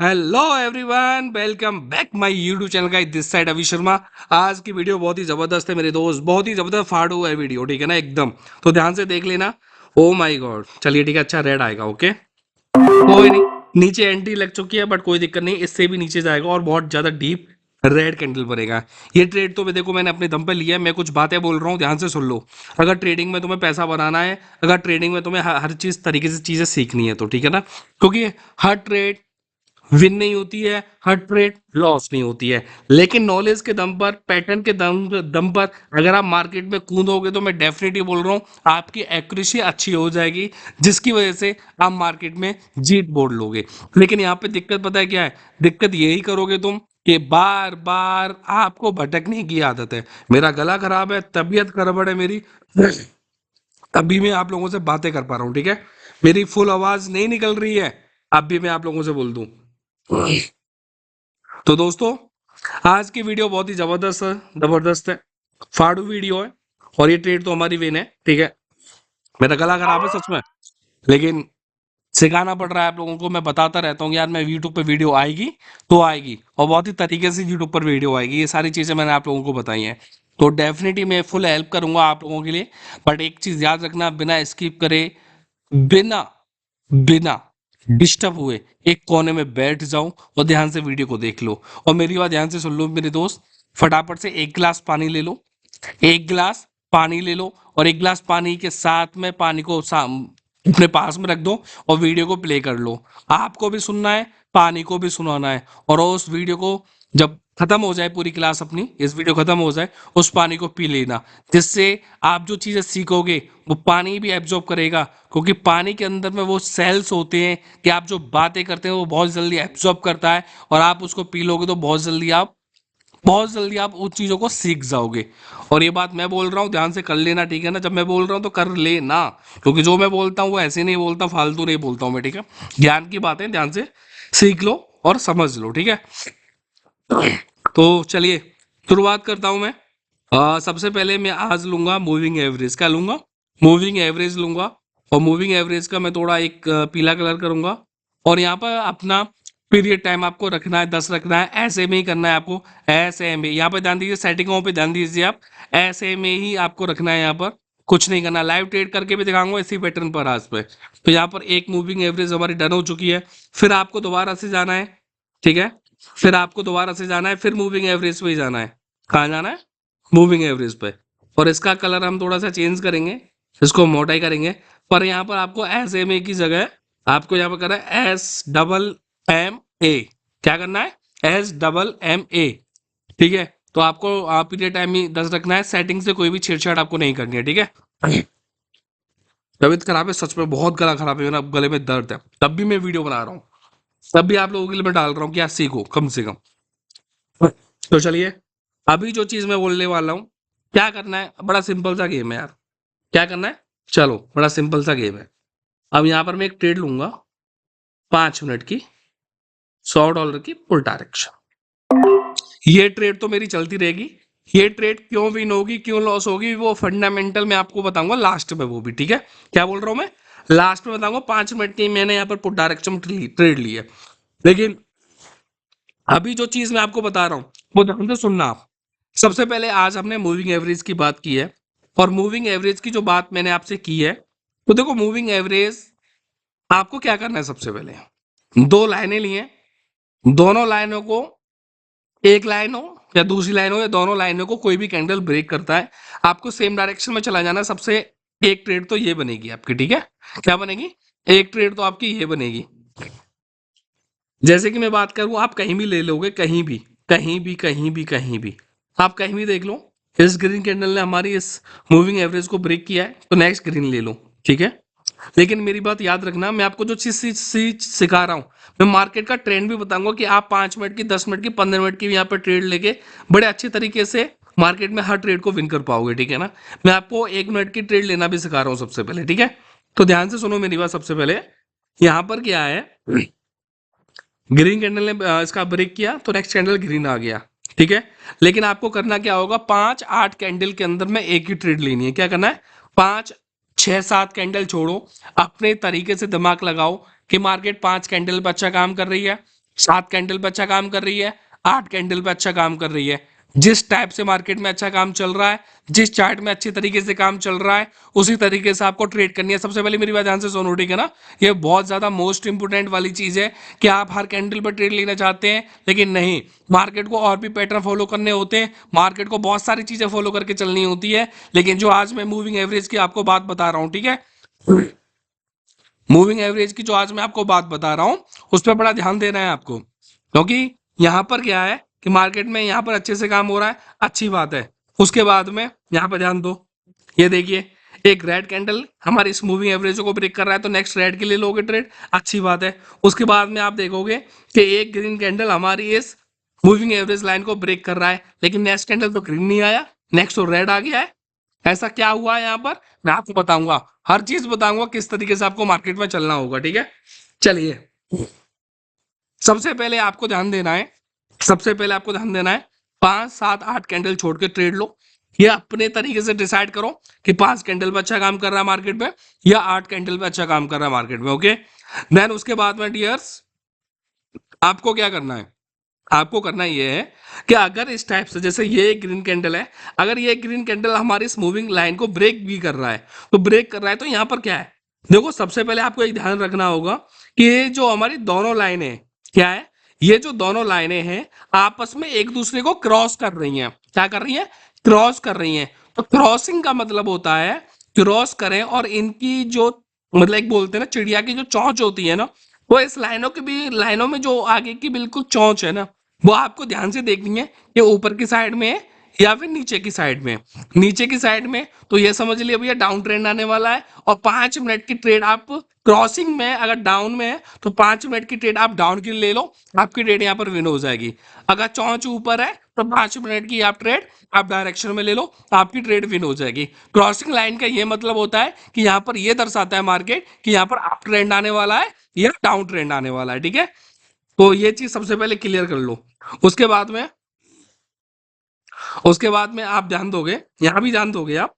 Hello everyone, welcome back my YouTube channel का this side अभी शर्मा। आज की वीडियो बहुत ही जबरदस्त है मेरे दोस्त, बहुत ही जबरदस्त फाड़ू है वीडियो, ठीक है ना एकदम। तो ध्यान से देख लेना। ओ माय गॉड, चलिए ठीक है, अच्छा रेड आएगा, ओके। कोई नहीं, नीचे एंट्री लग चुकी है बट कोई दिक्कत नहीं, इससे भी नीचे जाएगा और बहुत ज्यादा डीप रेड कैंडल बनेगा। ये ट्रेड तो मैं देखो मैंने अपने दम पे लिया है, मैं कुछ बातें बोल रहा हूँ, ध्यान से सुन लो। अगर ट्रेडिंग में तुम्हें पैसा बनाना है, अगर ट्रेडिंग में तुम्हें हर चीज तरीके से चीजें सीखनी है तो ठीक है ना, क्योंकि हर ट्रेड विन नहीं होती है, हर ट्रेड लॉस नहीं होती है। लेकिन नॉलेज के दम पर, पैटर्न के दम दम पर अगर आप मार्केट में कूदोगे तो मैं डेफिनेटली बोल रहा हूँ आपकी एक्यूरेसी अच्छी हो जाएगी, जिसकी वजह से आप मार्केट में जीत बोल लोगे। लेकिन यहाँ पे दिक्कत पता है क्या है? दिक्कत यही करोगे तुम कि बार बार आपको भटकने की आदत है। मेरा गला खराब है, तबीयत गड़बड़ है मेरी, तभी मैं आप लोगों से बातें कर पा रहा हूँ, ठीक है। मेरी फुल आवाज नहीं निकल रही है, अब भी मैं आप लोगों से बोल दूं। तो दोस्तों, आज की वीडियो बहुत ही जबरदस्त है, फाड़ू वीडियो है। और ये ट्रेड तो हमारी विन है, ठीक है। मेरा गला खराब है सच में, लेकिन सिखाना पड़ रहा है आप लोगों को। मैं बताता रहता हूँ यार, मैं यूट्यूब पे वीडियो आएगी तो आएगी, और बहुत ही तरीके से यूट्यूब पर वीडियो आएगी। ये सारी चीजें मैंने आप लोगों को बताई हैं, तो डेफिनेटली मैं फुल हेल्प करूंगा आप लोगों के लिए। बट एक चीज याद रखना, बिना स्किप करे, बिना बिना डिस्टर्ब हुए एक कोने में बैठ जाओ और ध्यान से वीडियो को देख लो। और मेरी बात ध्यान से सुन लो मेरे दोस्त, फटाफट से एक गिलास पानी ले लो, एक गिलास पानी ले लो, और एक गिलास पानी के साथ में पानी को अपने पास में रख दो और वीडियो को प्ले कर लो। आपको भी सुनना है, पानी को भी सुनाना है, और उस वीडियो को जब खत्म हो जाए, पूरी क्लास अपनी इस वीडियो खत्म हो जाए, उस पानी को पी लेना, जिससे आप जो चीजें सीखोगे वो पानी भी एब्जॉर्ब करेगा। क्योंकि पानी के अंदर में वो सेल्स होते हैं कि आप जो बातें करते हैं वो बहुत जल्दी एब्जॉर्ब करता है, और आप उसको पी लोगे तो बहुत जल्दी आप उन चीजों को सीख जाओगे। और ये बात मैं बोल रहा हूँ, ध्यान से कर लेना, ठीक है ना। जब मैं बोल रहा हूँ तो कर लेना, क्योंकि जो मैं बोलता हूँ वो ऐसे नहीं बोलता, फालतू नहीं बोलता हूँ मैं, ठीक है। ज्ञान की बातें ध्यान से सीख लो और समझ लो, ठीक है। तो चलिए शुरुआत करता हूं मैं। सबसे पहले मैं आज लूंगा मूविंग एवरेज। क्या लूंगा? मूविंग एवरेज लूंगा। और मूविंग एवरेज का मैं थोड़ा एक पीला कलर करूंगा। और यहाँ पर अपना पीरियड टाइम आपको रखना है 10 रखना है, ऐसे में ही करना है आपको। ऐसे में यहाँ पर ध्यान दीजिए, सेटिंगों पे ध्यान दीजिए आप, ऐसे में ही आपको रखना है यहाँ पर। कुछ नहीं करना, लाइव ट्रेड करके भी दिखाऊंगा इसी पैटर्न पर आज पे। तो यहाँ पर एक मूविंग एवरेज हमारी डन हो चुकी है। फिर आपको दोबारा से जाना है, ठीक है। फिर आपको दोबारा से जाना है, फिर मूविंग एवरेज पे ही जाना है। कहाँ जाना है? मूविंग एवरेज पे। और इसका कलर हम थोड़ा सा चेंज करेंगे, इसको मोटाई करेंगे। पर यहाँ पर आपको एस एम ए की जगह आपको यहाँ पर करना है S AA। क्या करना है? SAA, ठीक है। तो आपको पीरियड टाइम ही 10 रखना है, सेटिंग से कोई भी छेड़छाड़ आपको नहीं करनी है, ठीक है। तबीयत खराब है सच में, बहुत गला खराब है मेरा, गले में दर्द है, तब भी मैं वीडियो बना रहा हूँ, तब भी आप लोगों के लिए मैं डाल रहा हूँ कि आप सीखो कम से कम। तो चलिए, अभी जो चीज मैं बोलने वाला हूँ, क्या करना है, बड़ा सिंपल सा गेम है यार। क्या करना है? चलो, बड़ा सिंपल सा गेम है। अब यहाँ पर मैं एक ट्रेड लूंगा, 5 मिनट की, $100 की पुल डायरेक्शन। ये ट्रेड तो मेरी चलती रहेगी। ये ट्रेड क्यों विन होगी, क्यों लॉस होगी, वो फंडामेंटल मैं आपको बताऊंगा लास्ट में, वो भी ठीक है। क्या बोल रहा हूं मैं? लास्ट में बताऊंगा। 5 मिनट की मैंने यहाँ पर पुट डायरेक्शन ट्रेड ली है। लेकिन अभी जो चीज मैं आपको बता रहा हूँ वो ध्यान से सुनना आप। सबसे पहले आज हमने मूविंग एवरेज की बात की है, और मूविंग एवरेज की जो बात मैंने आपसे की है, तो देखो मूविंग एवरेज आपको क्या करना है। सबसे पहले दो लाइनें ली हैं, दोनों लाइनों को, एक लाइन हो या दूसरी लाइन हो या दोनों लाइनों को कोई भी कैंडल ब्रेक करता है, आपको सेम डायरेक्शन में चला जाना है। सबसे एक ट्रेड तो ये बनेगी आपकी, ठीक है। क्या बनेगी? एक ट्रेड तो आपकी ये बनेगी। जैसे कि मैं बात करूं, आप कहीं भी ले लोगे, कहीं भी कहीं भी कहीं भी कहीं भी, आप कहीं भी देख लो, इस ग्रीन कैंडल ने हमारी इस मूविंग एवरेज को ब्रेक किया है, तो नेक्स्ट ग्रीन ले लो, ठीक है। लेकिन मेरी बात याद रखना, मैं आपको जो चीज सिखा रहा हूँ, मैं मार्केट का ट्रेंड भी बताऊंगा कि आप 5 मिनट की, 10 मिनट की, 15 मिनट की यहाँ पे ट्रेड लेके बड़े अच्छे तरीके से मार्केट में हर ट्रेड को विन कर पाओगे, ठीक है ना। मैं आपको 1 मिनट की ट्रेड लेना भी सिखा रहा हूँ सबसे पहले, ठीक है। तो ध्यान से सुनो मेरी बात। सबसे पहले यहाँ पर क्या है, ग्रीन कैंडल ने इसका ब्रेक किया तो नेक्स्ट कैंडल ग्रीन आ गया, ठीक है। लेकिन आपको करना क्या होगा, 5-8 कैंडल के अंदर में एक ही ट्रेड लेनी है। क्या करना है? 5-6-7 कैंडल छोड़ो, अपने तरीके से दिमाग लगाओ कि मार्केट 5 कैंडल पर अच्छा काम कर रही है, 7 कैंडल पे अच्छा काम कर रही है, 8 कैंडल पे अच्छा काम कर रही है। जिस टाइप से मार्केट में अच्छा काम चल रहा है, जिस चार्ट में अच्छे तरीके से काम चल रहा है, उसी तरीके से आपको ट्रेड करनी है। सबसे पहले मेरी बात ध्यान से सुनो, ठीक है ना? ये बहुत ज्यादा मोस्ट इंपोर्टेंट वाली चीज है कि आप हर कैंडल पर ट्रेड लेना चाहते हैं, लेकिन नहीं, मार्केट को और भी पैटर्न फॉलो करने होते हैं, मार्केट को बहुत सारी चीजें फॉलो करके चलनी होती है। लेकिन जो आज मैं मूविंग एवरेज की आपको बात बता रहा हूं, ठीक है, मूविंग एवरेज की जो आज मैं आपको बात बता रहा हूं, उस पर बड़ा ध्यान देना है आपको, क्योंकि यहां पर क्या है कि मार्केट में यहां पर अच्छे से काम हो रहा है, अच्छी बात है। उसके बाद में यहां पर ध्यान दो, ये देखिए, एक रेड कैंडल हमारी इस मूविंग एवरेज को ब्रेक कर रहा है, तो नेक्स्ट रेड के लिए लोगे ट्रेड, अच्छी बात है। उसके बाद में आप देखोगे कि एक ग्रीन कैंडल हमारी इस मूविंग एवरेज लाइन को ब्रेक कर रहा है, लेकिन नेक्स्ट कैंडल तो ग्रीन नहीं आया, नेक्स्ट तो रेड आ गया है। ऐसा क्या हुआ है यहाँ पर, मैं आपको बताऊंगा, हर चीज बताऊंगा किस तरीके से आपको मार्केट में चलना होगा, ठीक है? चलिए, सबसे पहले आपको ध्यान देना है, सबसे पहले आपको ध्यान देना है, 5 7 8 कैंडल छोड़ के ट्रेड लो। ये अपने तरीके से डिसाइड करो कि 5 कैंडल पे अच्छा काम कर रहा है मार्केट में, या 8 कैंडल पे अच्छा काम कर रहा है मार्केट में, ओके? देन उसके बाद में डियर्स, आपको क्या करना है, आपको करना ये है कि अगर इस टाइप से, जैसे ये एक ग्रीन कैंडल है, अगर ये ग्रीन कैंडल हमारी इस मूविंग लाइन को ब्रेक भी कर रहा है, तो ब्रेक कर रहा है, तो यहाँ पर क्या है, देखो, सबसे पहले आपको एक ध्यान रखना होगा कि ये जो हमारी दोनों लाइनें क्या है, ये जो दोनों लाइनें हैं, आपस में एक दूसरे को क्रॉस कर रही हैं। क्या कर रही हैं? क्रॉस कर रही हैं। तो क्रॉसिंग का मतलब होता है क्रॉस करें, और इनकी जो, मतलब एक बोलते हैं ना, चिड़िया की जो चोंच होती है ना, वो इस लाइनों की भी, लाइनों में जो आगे की बिल्कुल चोंच है ना, वो आपको ध्यान से देखनी है कि ऊपर की साइड में है या फिर नीचे की साइड में। नीचे की साइड में तो ये समझ लिया भैया डाउन ट्रेंड आने वाला है, और 5 मिनट की ट्रेड आप क्रॉसिंग में अगर डाउन में है, तो 5 मिनट की ट्रेड आप डाउन की ले लो, आपकी ट्रेड यहाँ पर विन हो जाएगी। अगर चौंच ऊपर है, तो 5 मिनट की आप ट्रेड आप डायरेक्शन में ले लो, आपकी ट्रेड विन हो जाएगी। क्रॉसिंग लाइन का ये मतलब होता है कि यहाँ पर ये दर्शाता है मार्केट कि यहाँ पर अप ट्रेंड आने वाला है या डाउन ट्रेंड आने वाला है, ठीक है? तो ये चीज सबसे पहले क्लियर कर लो। उसके बाद में, उसके बाद में आप ध्यान दोगे, यहां भी ध्यान दोगे आप,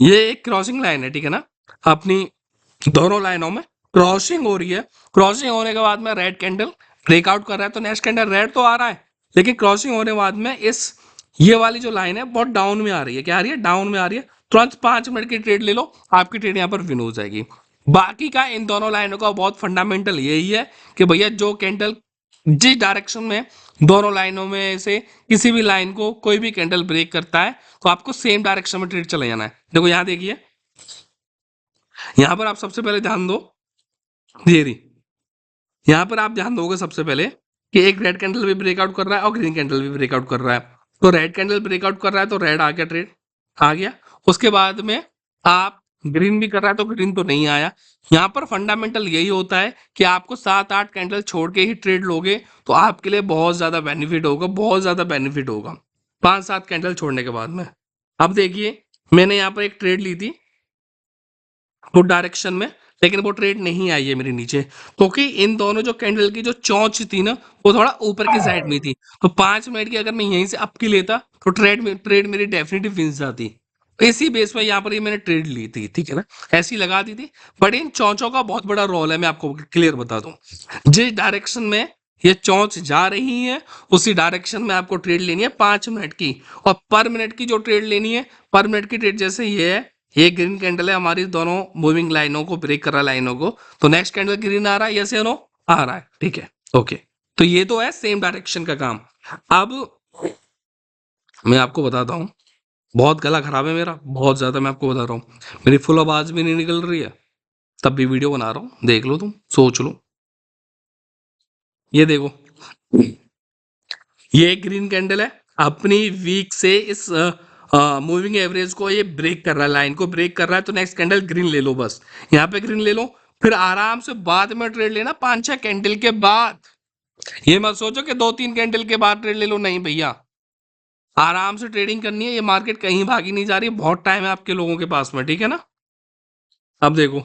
ये एक क्रॉसिंग लाइन है, ठीक है ना? अपनी दोनों लाइनों में क्रॉसिंग हो रही है। क्रॉसिंग होने के बाद में रेड कैंडल ब्रेकआउट कर रहा है, तो नेक्स्ट कैंडल रेड तो आ रहा है, लेकिन क्रॉसिंग होने के बाद में इस, ये वाली जो लाइन है बहुत डाउन में आ रही है। क्या आ रही है? डाउन में आ रही है। तुरंत 5 मिनट की ट्रेड ले लो, आपकी ट्रेड यहाँ पर विन हो जाएगी। बाकी का इन दोनों लाइनों का बहुत फंडामेंटल यही है कि भैया जो कैंडल जिस डायरेक्शन में, दोनों लाइनों में से किसी भी लाइन को कोई भी कैंडल ब्रेक करता है, तो आपको सेम डायरेक्शन में ट्रेड चले जाना है। देखो यहाँ देखिए, यहाँ पर आप सबसे पहले ध्यान दो, ये रही, यहाँ पर आप ध्यान दोगे सबसे पहले कि एक रेड कैंडल भी ब्रेकआउट कर रहा है और ग्रीन कैंडल भी ब्रेकआउट कर रहा है। तो रेड कैंडल ब्रेकआउट कर रहा है, तो रेड आ गया, ट्रेड आ गया। उसके बाद में आप ग्रीन भी कर रहा है, तो ग्रीन तो नहीं आया। यहाँ पर फंडामेंटल यही होता है कि आपको 7 8 कैंडल छोड़ के ही ट्रेड लोगे, तो आपके लिए बहुत ज्यादा बेनिफिट होगा, बहुत ज्यादा बेनिफिट होगा 5 7 कैंडल छोड़ने के बाद में। अब देखिए, मैंने यहाँ पर एक ट्रेड ली थी गुड डायरेक्शन में, लेकिन वो ट्रेड नहीं आई है मेरे नीचे, क्योंकि इन दोनों जो कैंडल की जो चौंच थी ना, वो थोड़ा ऊपर की साइड में थी। तो 5 मिनट की अगर मैं यहीं से अप की लेता, तो ट्रेड मेरी डेफिनेटली विन जाती। इसी बेस पे यहाँ पर ये मैंने ट्रेड ली थी, ठीक है ना, ऐसी लगा दी थी। बट इन चौंचों का बहुत बड़ा रोल है, मैं आपको क्लियर बता दूं। जिस डायरेक्शन में ये चौंच जा रही है, उसी डायरेक्शन में आपको ट्रेड लेनी है 5 मिनट की। और पर मिनट की जो ट्रेड लेनी है, पर मिनट की ट्रेड जैसे ये है, ये ग्रीन कैंडल है हमारी दोनों मूविंग लाइनों को ब्रेक कर रहा है, लाइनों को, तो नेक्स्ट कैंडल ग्रीन आ रहा है, यस या नो? आ रहा है, ठीक है, ओके। तो ये तो है सेम डायरेक्शन का काम। अब मैं आपको बताता हूँ, बहुत गला खराब है मेरा, बहुत ज्यादा, मैं आपको बता रहा हूँ, मेरी फुल आवाज भी नहीं निकल रही है, तब भी वीडियो बना रहा हूँ, देख लो, तुम सोच लो। ये देखो, ये एक ग्रीन कैंडल है, अपनी वीक से इस मूविंग एवरेज को ये ब्रेक कर रहा है, लाइन को ब्रेक कर रहा है, तो नेक्स्ट कैंडल ग्रीन ले लो, बस यहाँ पे ग्रीन ले लो। फिर आराम से बाद में ट्रेड लेना 5 6 कैंडल के बाद। ये मत सोचो कि 2 3 कैंडल के बाद ट्रेड ले लो, नहीं भैया, आराम से ट्रेडिंग करनी है। ये मार्केट कहीं भागी नहीं जा रही, बहुत टाइम है आपके लोगों के पास में, ठीक है ना? अब देखो,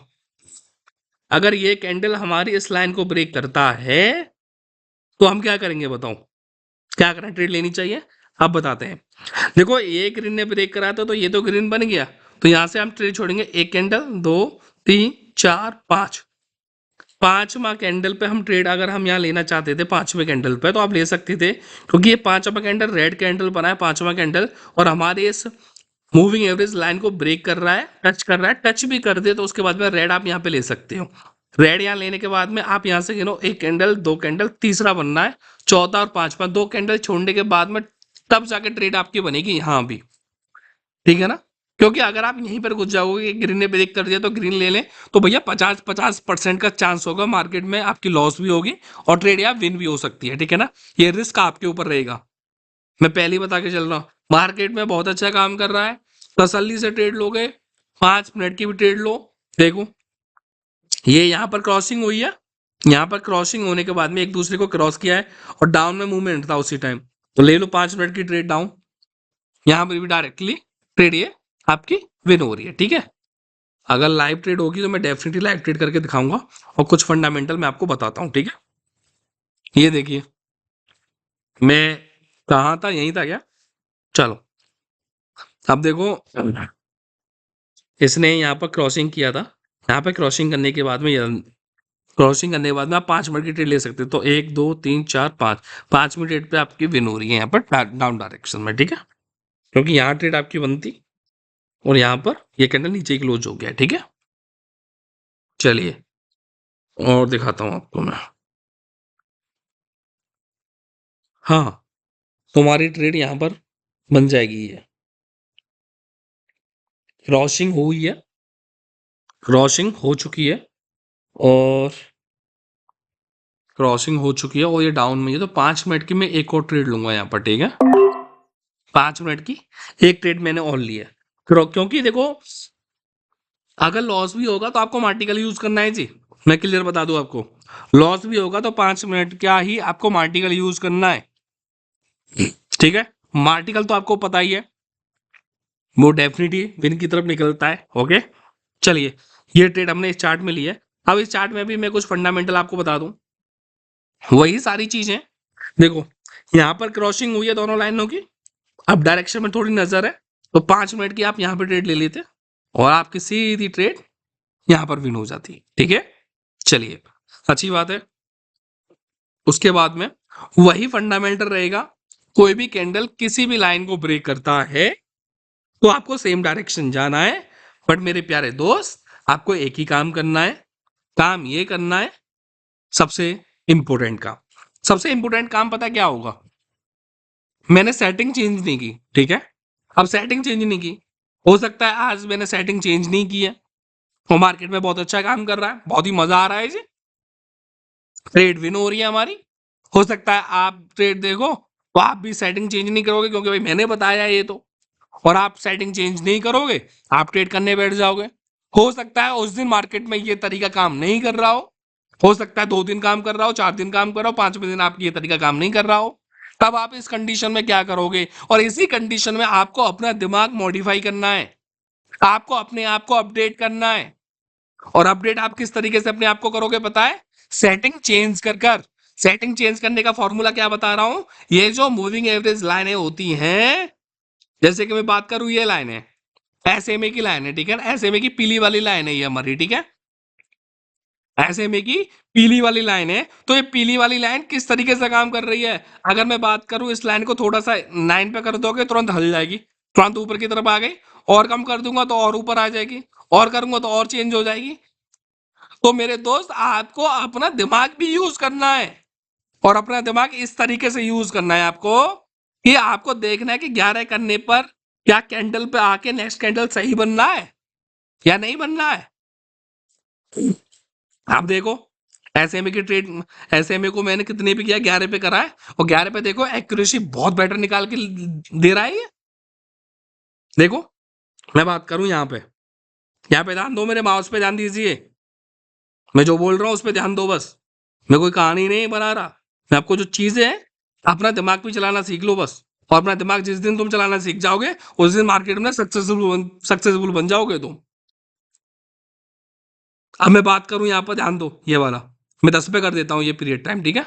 अगर ये कैंडल हमारी इस लाइन को ब्रेक करता है, तो हम क्या करेंगे बताओ? क्या करें? ट्रेड लेनी चाहिए? अब बताते हैं। देखो, ये ग्रीन ने ब्रेक करा था, तो ये तो ग्रीन बन गया, तो यहां से हम ट्रेड छोड़ेंगे, एक कैंडल, 2 3 4 5, पांचवा कैंडल पे हम ट्रेड अगर हम यहाँ लेना चाहते थे पांचवें कैंडल पे तो आप ले सकते थे, क्योंकि ये पांचवा कैंडल रेड कैंडल बना है, पांचवा कैंडल, और हमारे इस मूविंग एवरेज लाइन को ब्रेक कर रहा है, टच कर रहा है, टच भी कर दे तो उसके बाद में रेड आप यहाँ पे ले सकते हो। रेड यहाँ लेने के बाद में आप यहाँ से गिनो, एक कैंडल, दो कैंडल, तीसरा बनना है, चौथा और पांचवा, दो कैंडल छोड़ने के बाद में तब जाके ट्रेड आपकी बनेगी यहाँ भी, ठीक है ना। क्योंकि अगर आप यहीं पर घुस जाओगे कि ग्रीन ने ब्रेक कर दिया तो ग्रीन ले लें, तो भैया 50% का चांस होगा मार्केट में आपकी लॉस भी होगी और ट्रेड या विन भी हो सकती है, ठीक है ना। ये रिस्क आपके ऊपर रहेगा, मैं पहले ही बता के चल रहा हूँ। मार्केट में बहुत अच्छा काम कर रहा है, तसल्ली से ट्रेड लोगे, 5 मिनट की भी ट्रेड लो। देखो ये यहाँ पर क्रॉसिंग हुई है, यहाँ पर क्रॉसिंग होने के बाद में एक दूसरे को क्रॉस किया है और डाउन में मूवमेंट था उसी टाइम, तो ले लो 5 मिनट की ट्रेड डाउन, यहाँ पर भी डायरेक्टली ट्रेड ये आपकी विन हो रही है, ठीक है। अगर लाइव ट्रेड होगी तो मैं डेफिनेटली लाइव ट्रेड करके दिखाऊंगा और कुछ फंडामेंटल मैं आपको बताता हूँ, ठीक है। ये देखिए मैं कहाँ था, यहीं था क्या, चलो अब देखो, इसने यहाँ पर क्रॉसिंग किया था, यहाँ पे क्रॉसिंग करने के बाद में क्रॉसिंग करने के बाद में आप 5 मिनट की ट्रेड ले सकते हो, तो 1 2 3 4 5, 5 मिनट ट्रेड पे आपकी विन हो रही है यहाँ पर डाउन डायरेक्शन में, ठीक है। क्योंकि यहाँ ट्रेड आपकी बनती और यहाँ पर ये कैंडल नीचे क्लोज हो गया, ठीक है। चलिए और दिखाता हूँ आपको मैं, हाँ तुम्हारी ट्रेड यहाँ पर बन जाएगी, ये क्रॉसिंग हुई है, क्रॉसिंग हो चुकी है और क्रॉसिंग हो चुकी है और ये डाउन में है, तो 5 मिनट की मैं एक और ट्रेड लूंगा यहाँ पर, ठीक है। 5 मिनट की एक ट्रेड मैंने और ली है, क्योंकि देखो अगर लॉस भी होगा तो आपको मार्टिकल यूज करना है जी, मैं क्लियर बता दूं आपको, लॉस भी होगा तो 5 मिनट क्या ही आपको मार्टिकल यूज करना है, ठीक है। मार्टिकल तो आपको पता ही है, वो डेफिनेटली विन की तरफ निकलता है, ओके। चलिए ये ट्रेड हमने इस चार्ट में ली है, अब इस चार्ट में भी मैं कुछ फंडामेंटल आपको बता दूं, वही सारी चीजें। देखो यहाँ पर क्रॉसिंग हुई है दोनों लाइनों की, अब डायरेक्शन में थोड़ी नजर है, तो 5 मिनट की आप यहाँ पे ट्रेड ले लेते और आपकी सीधी ट्रेड यहाँ पर विन हो जाती, ठीक है। चलिए अच्छी बात है। उसके बाद में वही फंडामेंटल रहेगा, कोई भी कैंडल किसी भी लाइन को ब्रेक करता है तो आपको सेम डायरेक्शन जाना है, बट मेरे प्यारे दोस्त आपको एक ही काम करना है, काम ये करना है, सबसे इंपॉर्टेंट काम, सबसे इंपॉर्टेंट काम पता क्या होगा, मैंने सेटिंग चेंज नहीं की, ठीक है। अब सेटिंग चेंज नहीं की, हो सकता है आज मैंने सेटिंग चेंज नहीं की है और मार्केट में बहुत अच्छा काम कर रहा है, बहुत ही मजा आ रहा है जी, ट्रेड विन हो रही है हमारी। हो सकता है आप ट्रेड देखो तो आप भी सेटिंग चेंज नहीं करोगे, क्योंकि भाई मैंने बताया ये तो, और आप सेटिंग चेंज नहीं करोगे, आप ट्रेड करने बैठ जाओगे। हो सकता है उस दिन मार्केट में ये तरीका काम नहीं कर रहा हो सकता है 2 दिन काम कर रहा हो, 4 दिन काम कर रहा हो, 5वें दिन आपकी ये तरीका काम नहीं कर रहा हो, तब आप इस कंडीशन में क्या करोगे, और इसी कंडीशन में आपको अपना दिमाग मॉडिफाई करना है, आपको अपने आप को अपडेट करना है। और अपडेट आप किस तरीके से अपने आप को करोगे पता है, सेटिंग चेंज कर सेटिंग चेंज करने का फॉर्मूला क्या बता रहा हूं, ये जो मूविंग एवरेज लाइनें होती हैं, जैसे कि मैं बात करूं ये लाइन है एसएमए की लाइन है, ठीक है ना, एसएमए की पीली वाली लाइन है ये हमारी, ठीक है। एसएमए की पीली वाली लाइन है, तो ये पीली वाली लाइन किस तरीके से काम कर रही है, अगर मैं बात करूं इस लाइन को थोड़ा सा 9 पे कर दोगे तुरंत हल जाएगी, तुरंत ऊपर की तरफ आ गई, और कम कर दूंगा तो और ऊपर आ जाएगी, और करूंगा तो और चेंज हो जाएगी। तो मेरे दोस्त आपको अपना दिमाग भी यूज करना है, और अपना दिमाग इस तरीके से यूज करना है आपको कि आपको देखना है कि 11 करने पर क्या कैंडल पे आके नेक्स्ट कैंडल सही बनना है या नहीं बनना है। आप देखो एसएमए की ट्रेड, एसएमए को मैंने कितने पे किया, 11 पे करा है, और 11 पे देखो एक्यूरेसी बहुत बेटर निकाल के दे रहा है ये। देखो मैं बात करूं यहाँ पे ध्यान दो, मेरे माउस पे ध्यान दीजिए, मैं जो बोल रहा हूँ उस पर ध्यान दो बस, मैं कोई कहानी नहीं बना रहा, मैं आपको जो चीजें हैं अपना दिमाग भी चलाना सीख लो बस, और अपना दिमाग जिस दिन तुम चलाना सीख जाओगे उस दिन मार्केट में सक्सेसफुल बन जाओगे तुम। अब मैं बात करूं यहाँ पर ध्यान दो, ये वाला मैं 10 पे कर देता हूँ ये पीरियड टाइम, ठीक है।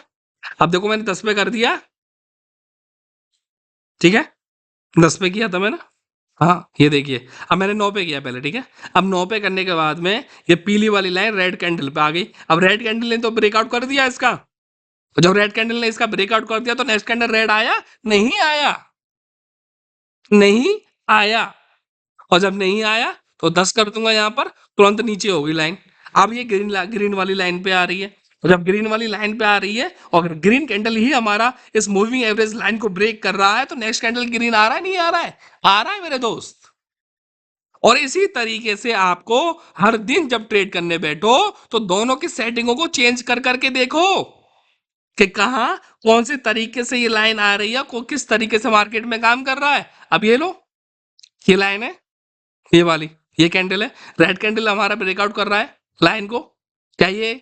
अब देखो मैंने 10 पे कर दिया, ठीक है, 10 पे किया था मैंने, हाँ, ये देखिए, अब मैंने 9 पे किया पहले, ठीक है? अब 9 पे करने के बाद में ये पीली वाली लाइन रेड कैंडल पे आ गई। अब रेड कैंडल ने तो ब्रेकआउट कर दिया इसका। तो जब रेड कैंडल ने इसका ब्रेकआउट कर दिया तो नेक्स्ट कैंडल रेड आया? नहीं आया। नहीं आया। और जब नहीं आया तो 10 कर दूंगा यहाँ पर, तुरंत नीचे होगी लाइन। अब ये ग्रीन वाली लाइन पे आ रही है। और जब ग्रीन वाली लाइन पे आ रही है और ग्रीन कैंडल ही हमारा इस मूविंग एवरेज लाइन को ब्रेक कर रहा है, तो नेक्स्ट कैंडल ग्रीन आ रहा है, नहीं आ रहा है? आ रहा है मेरे दोस्त। और इसी तरीके से आपको हर दिन जब ट्रेड करने बैठो तो दोनों की सेटिंगों को चेंज कर करके देखो कि कहा कौन से तरीके से ये लाइन आ रही है, को किस तरीके से मार्केट में काम कर रहा है। अब ये लो, ये लाइन है, ये वाली, ये कैंडल है, रेड कैंडल हमारा ब्रेकआउट कर रहा है लाइन को। क्या ये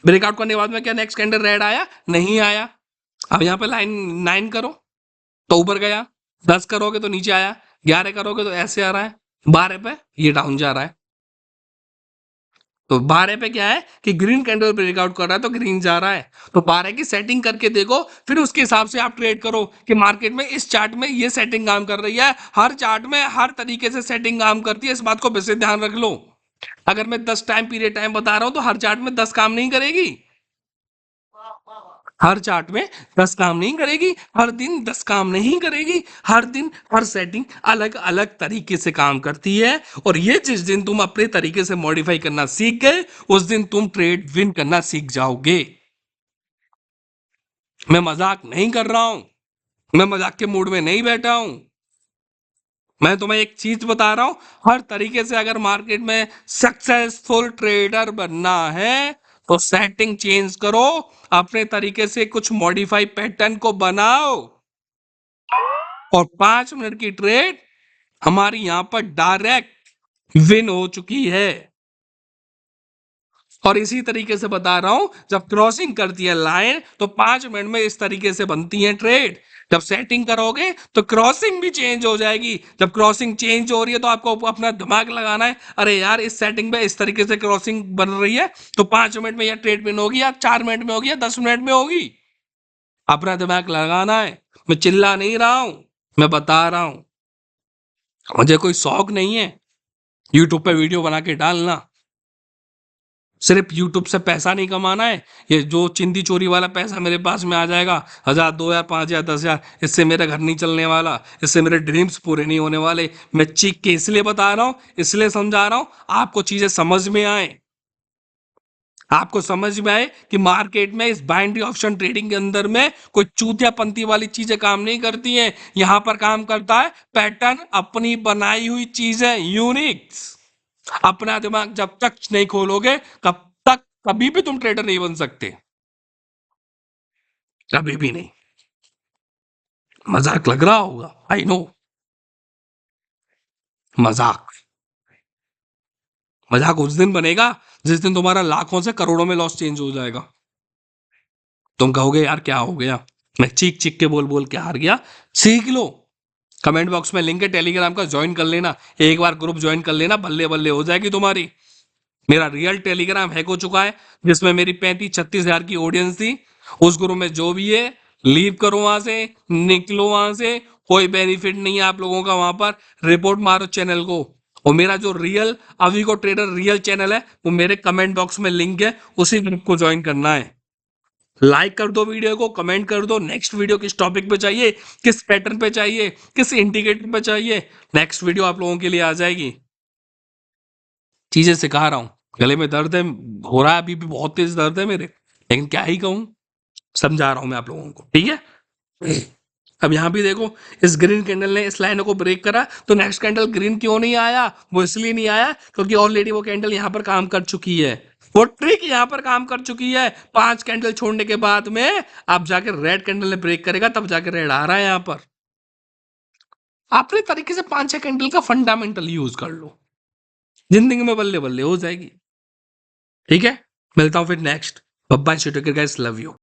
ब्रेकआउट करने के बाद में क्या नेक्स्ट कैंडल रेड आया? नहीं आया। अब यहाँ पे लाइन 9 करो तो ऊपर गया, 10 करोगे तो नीचे आया, 11 करोगे तो ऐसे आ रहा है, 12 पे ये डाउन जा रहा है। तो 12 पे क्या है कि ग्रीन कैंडल ब्रेकआउट कर रहा है तो ग्रीन जा रहा है। तो 12 की सेटिंग करके देखो, फिर उसके हिसाब से आप ट्रेड करो कि मार्केट में इस चार्ट में ये सेटिंग काम कर रही है। हर चार्ट में हर तरीके से सेटिंग काम करती है, इस बात को वैसे ध्यान रख लो। अगर मैं 10 टाइम पीरियड टाइम बता रहा हूं तो हर चार्ट में 10 काम नहीं करेगी। हर चार्ट में 10 काम नहीं करेगी, हर दिन 10 काम नहीं करेगी। हर दिन हर सेटिंग अलग अलग तरीके से काम करती है। और ये जिस दिन तुम अपने तरीके से मॉडिफाई करना सीख गए, उस दिन तुम ट्रेड विन करना सीख जाओगे। मैं मजाक नहीं कर रहा हूं, मैं मजाक के मूड में नहीं बैठा हूं। मैं तुम्हें एक चीज बता रहा हूं, हर तरीके से अगर मार्केट में सक्सेसफुल ट्रेडर बनना है तो सेटिंग चेंज करो, अपने तरीके से कुछ मॉडिफाई पैटर्न को बनाओ, और 5 मिनट की ट्रेड हमारी यहां पर डायरेक्ट विन हो चुकी है। और इसी तरीके से बता रहा हूं, जब क्रॉसिंग करती है लाइन तो 5 मिनट में इस तरीके से बनती है ट्रेड। जब सेटिंग करोगे तो क्रॉसिंग भी चेंज हो जाएगी। जब क्रॉसिंग चेंज हो रही है तो आपको अपना दिमाग लगाना है, अरे यार इस सेटिंग में इस तरीके से क्रॉसिंग बन रही है तो 5 मिनट में यह ट्रेड विन होगी, या 4 मिनट में होगी, या 10 मिनट में होगी। अपना दिमाग लगाना है। मैं चिल्ला नहीं रहा हूं, मैं बता रहा हूं। मुझे कोई शौक नहीं है यूट्यूब पे वीडियो बना के डालना, सिर्फ यूट्यूब से पैसा नहीं कमाना है। ये जो चिंदी चोरी वाला पैसा मेरे पास में आ जाएगा, 1000, 2000, 5000, 10,000, इससे मेरा घर नहीं चलने वाला, इससे मेरे ड्रीम्स पूरे नहीं होने वाले। मैं चीख के इसलिए बता रहा हूँ, इसलिए समझा रहा हूँ, आपको चीजें समझ में आए, आपको समझ में आए कि मार्केट में इस बाइनरी ऑप्शन ट्रेडिंग के अंदर में कोई चूतियापंती वाली चीजें काम नहीं करती हैं। यहां पर काम करता है पैटर्न, अपनी बनाई हुई चीजें, यूनिक्स। अपना दिमाग जब तक नहीं खोलोगे कब तक कभी भी तुम ट्रेडर नहीं बन सकते, कभी भी नहीं। मजाक लग रहा होगा, आई नो, मजाक। मजाक उस दिन बनेगा जिस दिन तुम्हारा लाखों से करोड़ों में लॉस चेंज हो जाएगा। तुम कहोगे यार क्या हो गया, मैं चीख चीख के बोल बोल के हार गया। सीख लो, कमेंट बॉक्स में लिंक है टेलीग्राम का, ज्वाइन कर लेना। एक बार ग्रुप ज्वाइन कर लेना, बल्ले बल्ले हो जाएगी तुम्हारी। मेरा रियल टेलीग्राम हैक हो चुका है, जिसमें मेरी 35-36 हजार की ऑडियंस थी। उस ग्रुप में जो भी है लीव करो, वहां से निकलो, वहां से कोई बेनिफिट नहीं है आप लोगों का। वहां पर रिपोर्ट मारो चैनल को। और मेरा जो रियल अभी को ट्रेडर रियल चैनल है वो मेरे कमेंट बॉक्स में लिंक है, उसी ग्रुप को ज्वाइन करना है। लाइक कर दो वीडियो को, कमेंट कर दो नेक्स्ट वीडियो किस टॉपिक पे चाहिए, किस पैटर्न पे चाहिए, किस इंडिकेटर पे चाहिए। नेक्स्ट वीडियो आप लोगों के लिए आ जाएगी। चीजें सिखा रहा हूँ, गले में दर्द है, हो रहा है अभी भी, बहुत तेज दर्द है मेरे, लेकिन क्या ही कहूँ, समझा रहा हूँ मैं आप लोगों को, ठीक है। अब यहाँ भी देखो, इस ग्रीन कैंडल ने इस लाइन को ब्रेक करा तो नेक्स्ट कैंडल ग्रीन क्यों नहीं आया? वो इसलिए नहीं आया क्योंकि ऑलरेडी वो कैंडल यहाँ पर काम कर चुकी है, वो ट्रिक यहाँ पर काम कर चुकी है। 5 कैंडल छोड़ने के बाद में अब जाकर रेड कैंडल ने ब्रेक करेगा, तब जाकर रेड आ रहा है यहाँ पर। अपने तरीके से 5-6 कैंडल का फंडामेंटल यूज कर लो, जिंदगी में बल्ले बल्ले हो जाएगी। ठीक है, मिलता हूँ फिर next. Bye bye, guys, love you.